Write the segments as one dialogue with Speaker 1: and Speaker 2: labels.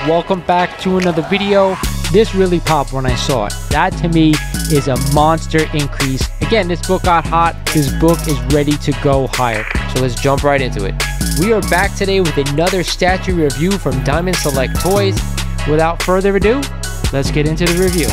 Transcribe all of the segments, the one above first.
Speaker 1: welcome back to another video. This really popped when I saw it. That to me is a monster increase. Again, this book got hot. This book is ready to go higher. So let's jump right into it. We are back today with another statue review from Diamond Select Toys. Without further ado, let's get into the review.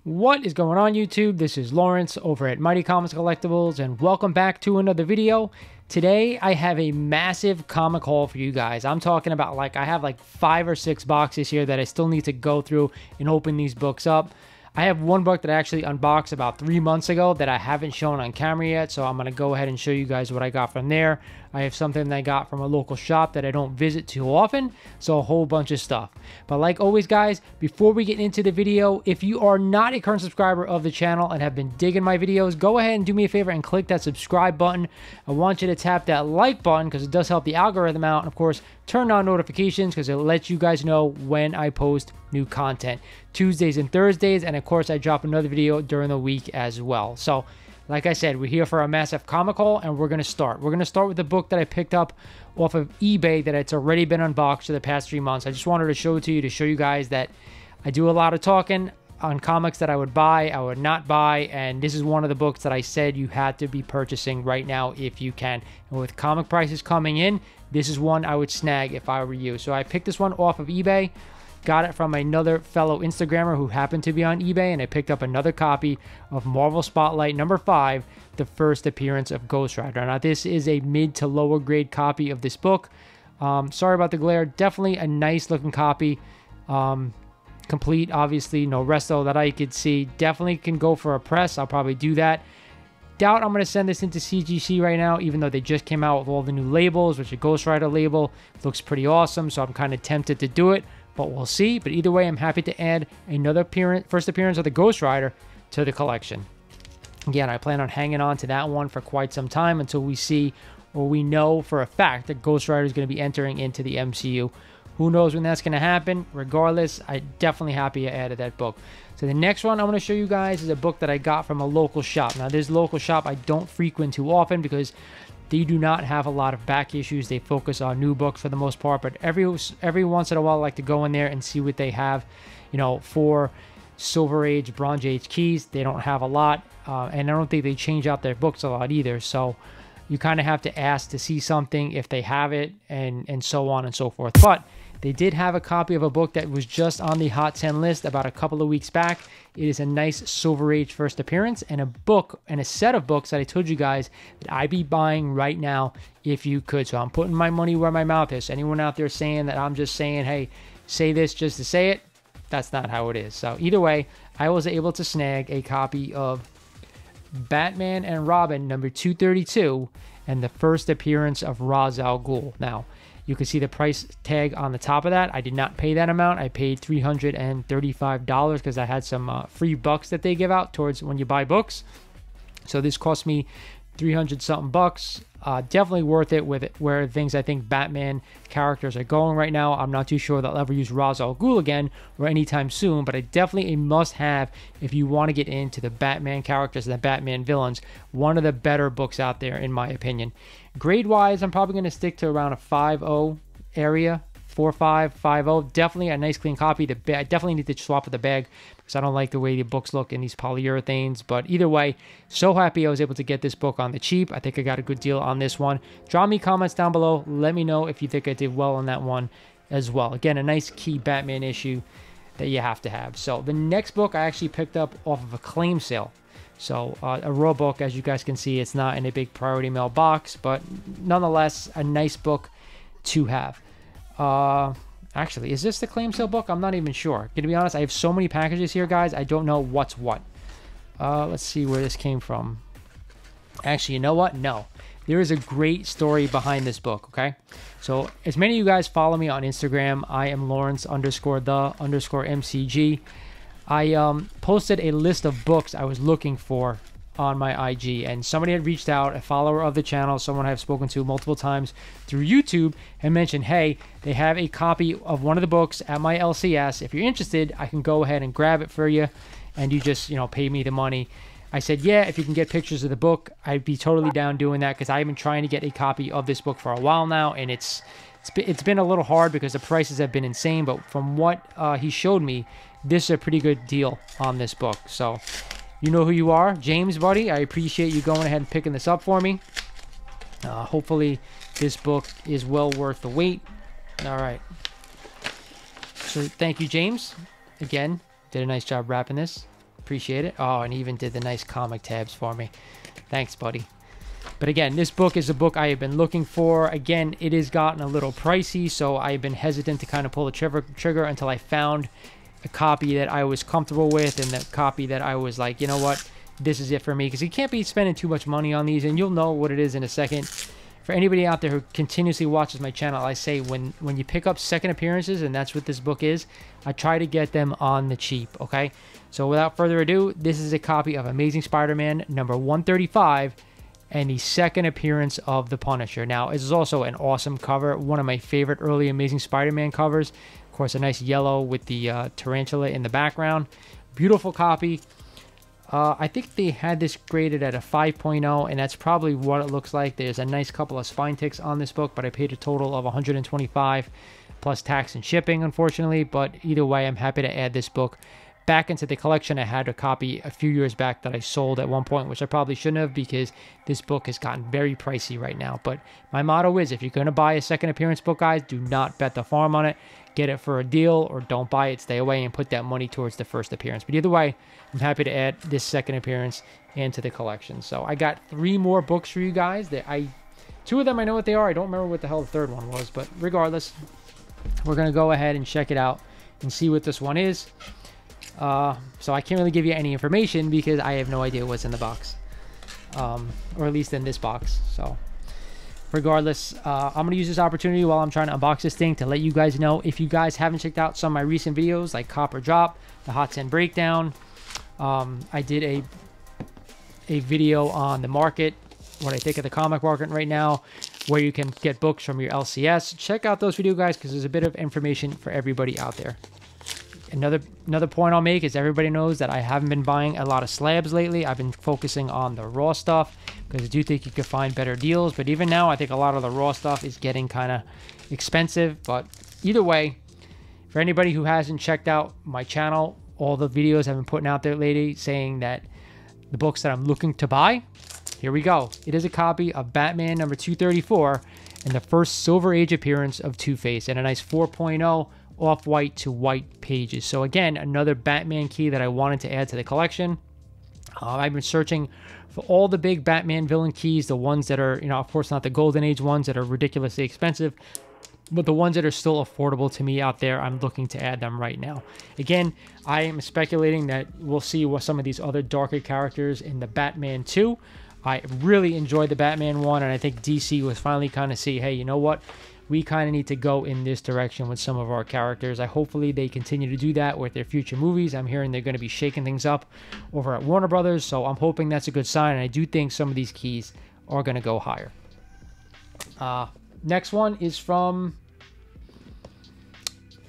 Speaker 1: What is going on, YouTube? This is Lawrence over at Mighty Comics Collectibles, and welcome back to another video. Today I have a massive comic haul for you guys. I'm talking about I have 5 or 6 boxes here that I still need to go through and open these books up. I have one book that I actually unboxed about 3 months ago that I haven't shown on camera yet, so I'm going to go ahead and show you guys what I got from there. I have something that I got from a local shop that I don't visit too often, so a whole bunch of stuff. But like always, guys, before we get into the video, if you are not a current subscriber of the channel and have been digging my videos, go ahead and do me a favor and click that subscribe button. I want you to tap that like button because it does help the algorithm out. And of course, turn on notifications because it lets you guys know when I post new content. Tuesdays and Thursdays, and of course, I drop another video during the week as well. So, like I said, we're here for a massive comic haul, and we're going to start. We're going to start with the book that I picked up off of eBay that it's already been unboxed for the past 3 months. I just wanted to show it to you to show you guys that I do a lot of talking on comics that I would buy, I would not buy, and this is one of the books that I said you had to be purchasing right now if you can. And with comic prices coming in, this is one I would snag if I were you. So I picked this one off of eBay. Got it from another fellow Instagrammer who happened to be on eBay, and I picked up another copy of Marvel Spotlight number 5, the first appearance of Ghost Rider. Now, this is a mid to lower grade copy of this book. Sorry about the glare. Definitely a nice looking copy. Complete, obviously, no resto that I could see. Definitely can go for a press. I'll probably do that. Doubt I'm going to send this into CGC right now, even though they just came out with all the new labels, which a Ghost Rider label looks pretty awesome, so I'm kind of tempted to do it. But we'll see. But either way, I'm happy to add another first appearance of the Ghost Rider to the collection. Again, I plan on hanging on to that one for quite some time until we see or we know for a fact that Ghost Rider is going to be entering into the MCU. Who knows when that's going to happen? Regardless, I'm definitely happy I added that book. So the next one I want to show you guys is a book that I got from a local shop. Now, this local shop I don't frequent too often because they do not have a lot of back issues. They focus on new books for the most part, but every once in a while I like to go in there and see what they have. You know, for Silver Age, Bronze Age keys, they don't have a lot, and I don't think they change out their books a lot either. So you kind of have to ask to see something if they have it, and so on and so forth. But they did have a copy of a book that was just on the Hot 10 list about a couple of weeks back. It is a nice Silver Age first appearance and a book and a set of books that I told you guys that I'd be buying right now if you could. So I'm putting my money where my mouth is. Anyone out there saying that I'm just saying, hey, say this just to say it, that's not how it is. So either way, I was able to snag a copy of Batman and Robin number 232 and the first appearance of Ra's al Ghul. Now, you can see the price tag on the top of that. I did not pay that amount. I paid $335 because I had some free bucks that they give out towards when you buy books. So this cost me 300 something bucks. Definitely worth it with where things I think Batman characters are going right now. I'm not too sure they'll ever use Ra's al Ghul again or anytime soon, but definitely a must-have if you want to get into the Batman characters and the Batman villains. One of the better books out there, in my opinion. Grade-wise, I'm probably going to stick to around a 5.0 area. 4.5, 5.0. Definitely a nice clean copy. I definitely need to swap with the bag because I don't like the way the books look in these polyurethanes. But either way, so happy I was able to get this book on the cheap. I think I got a good deal on this one. Drop me comments down below. Let me know if you think I did well on that one as well. Again, a nice key Batman issue that you have to have. So the next book I actually picked up off of a claim sale. So a raw book, as you guys can see, it's not in a big priority mail box, but nonetheless, a nice book to have. Actually, is this the claim sale book? I'm not even sure. To be honest, I have so many packages here, guys. I don't know what's what. Let's see where this came from. Actually, you know what? No. There is a great story behind this book, okay? So, as many of you guys follow me on Instagram, I am Lawrence_the_MCG. I posted a list of books I was looking for on my IG, and somebody had reached out, a follower of the channel, someone I've spoken to multiple times through YouTube, and mentioned, hey, they have a copy of one of the books at my LCS. If you're interested, I can go ahead and grab it for you, and you just, you know, pay me the money. I said, yeah, if you can get pictures of the book, I'd be totally down doing that, because I've been trying to get a copy of this book for a while now, and it's been a little hard because the prices have been insane. But from what he showed me, this is a pretty good deal on this book. So you know who you are, James, buddy. I appreciate you going ahead and picking this up for me. Hopefully this book is well worth the wait. All right. So thank you, James. Again, did a nice job wrapping this. Appreciate it. Oh, and even did the nice comic tabs for me. Thanks, buddy. But again, this book is a book I have been looking for. Again, it has gotten a little pricey, so I've been hesitant to kind of pull the trigger until I found a copy that I was comfortable with, and the copy that I was like, you know what, this is it for me. Because you can't be spending too much money on these, and you'll know what it is in a second. For anybody out there who continuously watches my channel, I say when you pick up second appearances, and that's what this book is, I try to get them on the cheap, okay? So without further ado, this is a copy of Amazing Spider-Man number 135 and the second appearance of the Punisher. Now, this is also an awesome cover, one of my favorite early Amazing Spider-Man covers. Of course, a nice yellow with the tarantula in the background. Beautiful copy. I think they had this graded at a 5.0, and that's probably what it looks like. There's a nice couple of spine ticks on this book, but I paid a total of $125 plus tax and shipping, unfortunately. But either way, I'm happy to add this book back into the collection. I had a copy a few years back that I sold at one point, which I probably shouldn't have, because this book has gotten very pricey right now. But my motto is, if you're going to buy a second appearance book, guys, do not bet the farm on it. Get it for a deal, or don't buy it, stay away, and put that money towards the first appearance. But either way, I'm happy to add this second appearance into the collection. So I got 3 more books for you guys. Two of them I know what they are. I don't remember what the hell the third one was, but regardless, we're going to go ahead and check it out and see what this one is. So I can't really give you any information because I have no idea what's in the box, or at least in this box. So regardless, I'm going to use this opportunity while I'm trying to unbox this thing to let you guys know, if you guys haven't checked out some of my recent videos like Copper Drop, the Hot 10 Breakdown, I did a video on the market, what I think of the comic market right now, where you can get books from your LCS. Check out those videos, guys, because there's a bit of information for everybody out there. Another point I'll make is, everybody knows that I haven't been buying a lot of slabs lately. I've been focusing on the raw stuff because I do think you can find better deals. But even now, I think a lot of the raw stuff is getting kind of expensive. But either way, for anybody who hasn't checked out my channel, all the videos I've been putting out there lately saying that the books that I'm looking to buy, here we go. It is a copy of Batman number 234 and the first Silver Age appearance of Two-Face, and a nice 4.0 off-white to white pages. So again, another Batman key that I wanted to add to the collection. I've been searching for all the big Batman villain keys, the ones that are, of course not the Golden Age ones that are ridiculously expensive, but the ones that are still affordable to me out there. I'm looking to add them right now. Again, I am speculating that we'll see what some of these other darker characters in the Batman 2. I really enjoyed the Batman 1, and I think DC was finally kind of see, hey, you know what? We kind of need to go in this direction with some of our characters. Hopefully they continue to do that with their future movies. I'm hearing they're going to be shaking things up over at Warner Brothers, so I'm hoping that's a good sign, and I do think some of these keys are going to go higher. Next one is from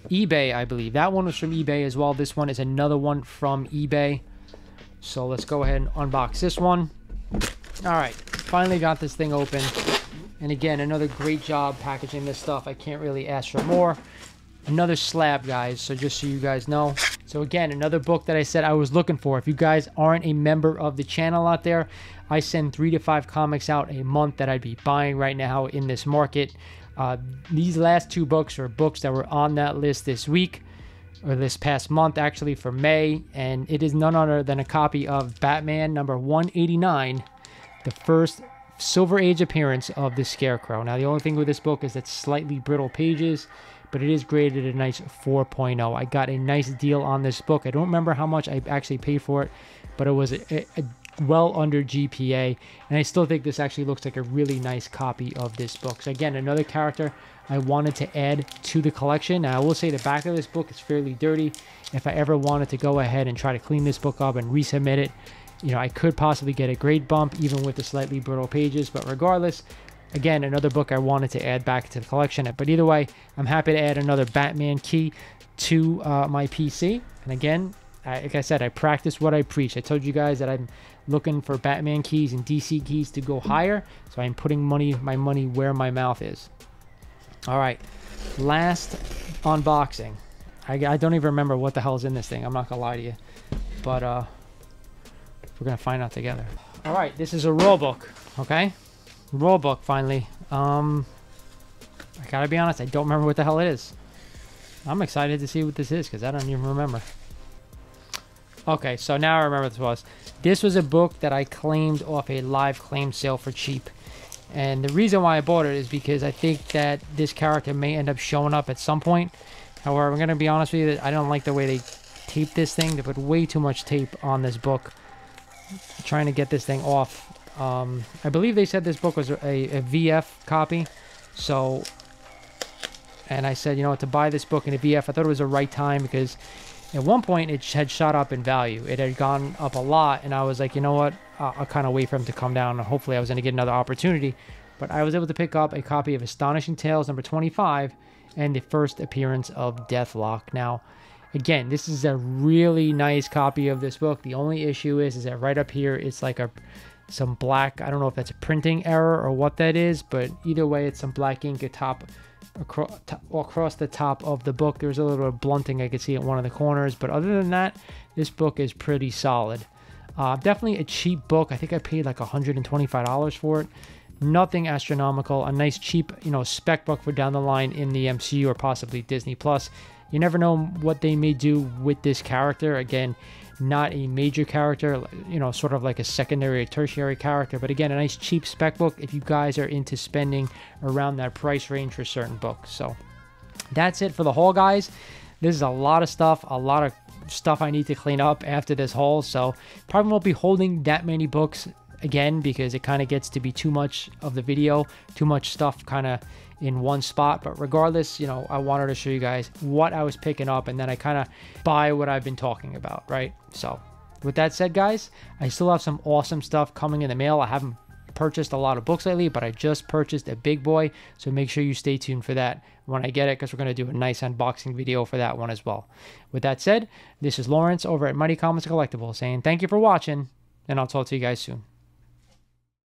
Speaker 1: eBay, I believe. That one was from eBay as well. This one is another one from eBay. So let's go ahead and unbox this one. All right, finally got this thing open. And again, another great job packaging this stuff. I can't really ask for more. Another slab, guys, so just so you guys know. So again, another book that I said I was looking for. If you guys aren't a member of the channel out there, I send 3 to 5 comics out a month that I'd be buying right now in this market. These last 2 books are books that were on that list this week, or this past month actually, for May, and it is none other than a copy of Batman number 189, the first Silver Age appearance of the Scarecrow. Now, the only thing with this book is it's slightly brittle pages, but it is graded a nice 4.0. I got a nice deal on this book. I don't remember how much I actually paid for it, but it was a well under GPA, and I still think this actually looks like a really nice copy of this book. So again, another character I wanted to add to the collection. Now, I will say the back of this book is fairly dirty. If I ever wanted to go ahead and try to clean this book up and resubmit it, I could possibly get a grade bump even with the slightly brittle pages. But regardless, again, another book I wanted to add back to the collection. But either way, I'm happy to add another Batman key to my PC. And again, like I said, I practice what I preach. I told you guys that I'm looking for Batman keys and DC keys to go higher. So I'm putting my money where my mouth is. All right, last unboxing. I don't even remember what the hell's in this thing. I'm not gonna lie to you, but we're gonna find out together. All right, this is a rule book. Okay, rule book finally. I gotta be honest, I don't remember what the hell it is. I'm excited to see what this is because I don't even remember. Okay, so now I remember what this was. This was a book that I claimed off a live claim sale for cheap. And the reason why I bought it is because I think that this character may end up showing up at some point. However, I'm going to be honest with you, that I don't like the way they tape this thing. They put way too much tape on this book. Trying to get this thing off. I believe they said this book was a VF copy. So, and I said, you know what, to buy this book in a VF, I thought it was the right time because at one point it had shot up in value. It had gone up a lot, and I was like, you know what, I'll kind of wait for him to come down, and hopefully I was going to get another opportunity. But I was able to pick up a copy of Astonishing Tales number 25 and the first appearance of Deathlock. Now, again, this is a really nice copy of this book. The only issue is that right up here, it's like some black, I don't know if that's a printing error or what that is, but either way, it's some black ink across the top of the book. There's a little bit of blunting I could see at one of the corners, but other than that, this book is pretty solid. Definitely a cheap book. I think I paid like $125 for it. Nothing astronomical. A nice cheap, you know, spec book for down the line in the MCU or possibly Disney Plus. You never know what they may do with this character. Again, not a major character, you know, sort of like a secondary or tertiary character, but again, a nice cheap spec book if you guys are into spending around that price range for certain books. So that's it for the haul, guys. This is a lot of stuff I need to clean up after this haul, so probably won't be holding that many books again because it kind of gets to be too much of the video, too much stuff kind of in one spot. But regardless, you know, I wanted to show you guys what I was picking up, and then I kind of buy what I've been talking about, right? So with that said, guys, I still have some awesome stuff coming in the mail. I haven't purchased a lot of books lately, but I just purchased a big boy, so make sure you stay tuned for that when I get it, because we're going to do a nice unboxing video for that one as well. With that said, this is Lawrence over at Mighty Comics Collectibles saying thank you for watching, and I'll talk to you guys soon.